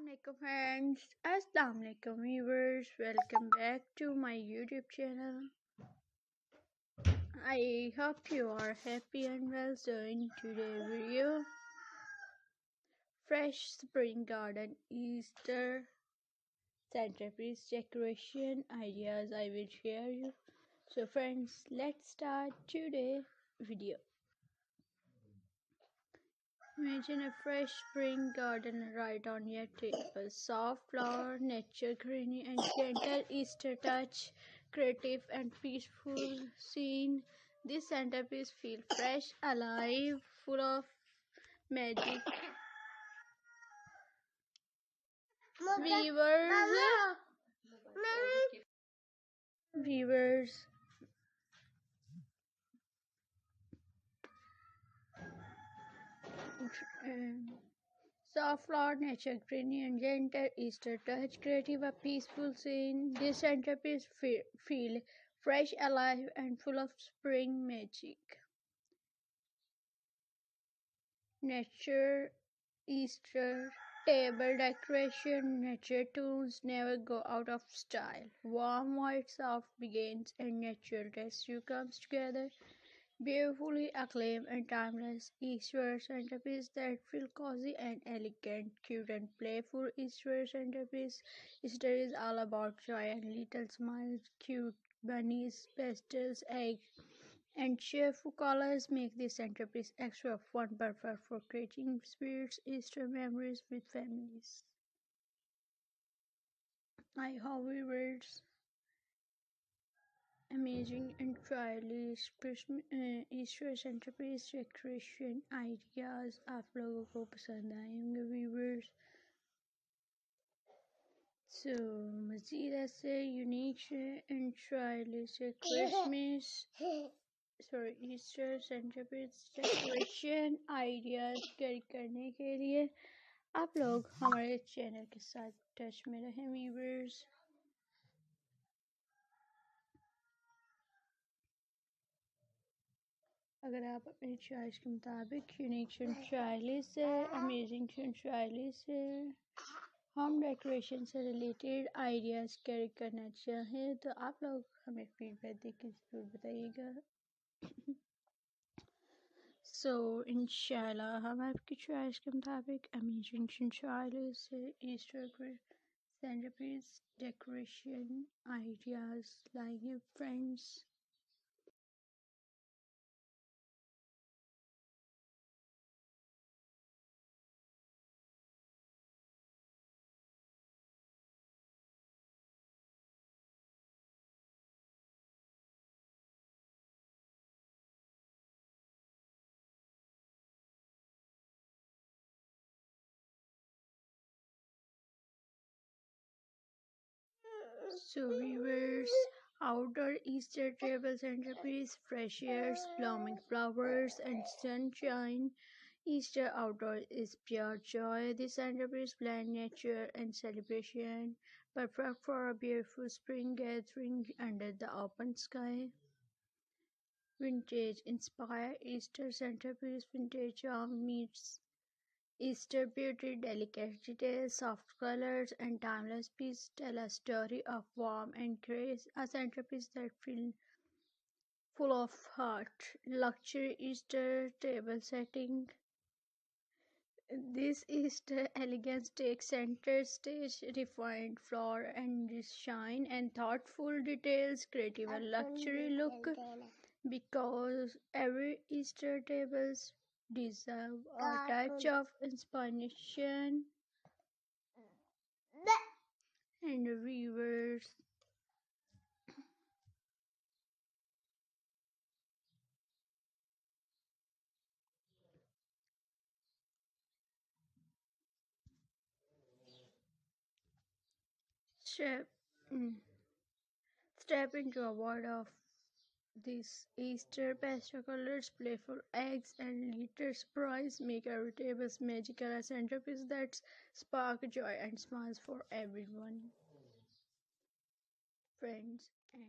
Assalamualaikum friends, Assalamualaikum viewers, welcome back to my YouTube channel. I hope you are happy and well. So in today's video, fresh spring garden Easter centerpiece decoration ideas I will share you. So friends, let's start today's video. Imagine a fresh spring garden right on your table. Soft flower, nature greenery, and gentle Easter touch. Creative and peaceful scene. This centerpiece feels fresh, alive, full of magic. Viewers, viewers, soft flower, nature greenery, and gentle Easter touch. Creative, a peaceful scene. This centerpiece feel fresh, alive, and full of spring magic. Nature Easter table decoration. Nature tunes never go out of style. Warm white soft begins and natural rescue comes together. Beautifully acclaimed and timeless Easter centerpiece that feel cozy and elegant, cute and playful Easter centerpiece. Easter is all about joy and little smiles, cute bunnies, pastels, eggs, and cheerful colors make this centerpiece extra fun, perfect for creating spirits Easter memories with families. I hope viewers amazing and stylish Easter centerpiece decoration ideas आप लोगों को पसंद आए होंगे viewers. So मज़ीद ऐसे unique and stylish Christmas Easter centerpiece decoration ideas carry करने के लिए आप लोग हमारे चैनल के साथ टच में रहें viewers. अगर आप अपनी चॉइस के मुताबिक यूनिक स्टाइलिश से अमेजिंग स्टाइलिश से होम डेकोरेशन से रिलेटेड आइडियाज़ कैरी करना चाहें तो आप लोग हमें फीडबैक देकर ज़रूर बताइएगा. सो इंशाल्लाह हम आपकी चॉइस के मुताबिक अमेजिंग स्टाइलिश से ईस्टर सेंटरपीस डेकोरेशन आइडियाज़ लाएंगे friends. So viewers, outdoor Easter table centerpiece, fresh airs, blooming flowers, and sunshine. Easter outdoor is pure joy. This centerpiece blends nature and celebration, perfect for a beautiful spring gathering under the open sky. Vintage inspired Easter centerpiece, vintage charm meets Easter beauty, delicate details, soft colors, and timeless pieces tell a story of warmth and grace. A centerpiece that feels full of heart. Luxury Easter table setting. This Easter elegance takes center stage, refined flower and shine, and thoughtful details, creative and luxury look. Because every Easter tables deserve a touch of inspiration and viewers. Step, step into a world of these Easter pastel colors, playful eggs, and little surprise make every table's magical a centerpiece that spark joy and smiles for everyone. Friends and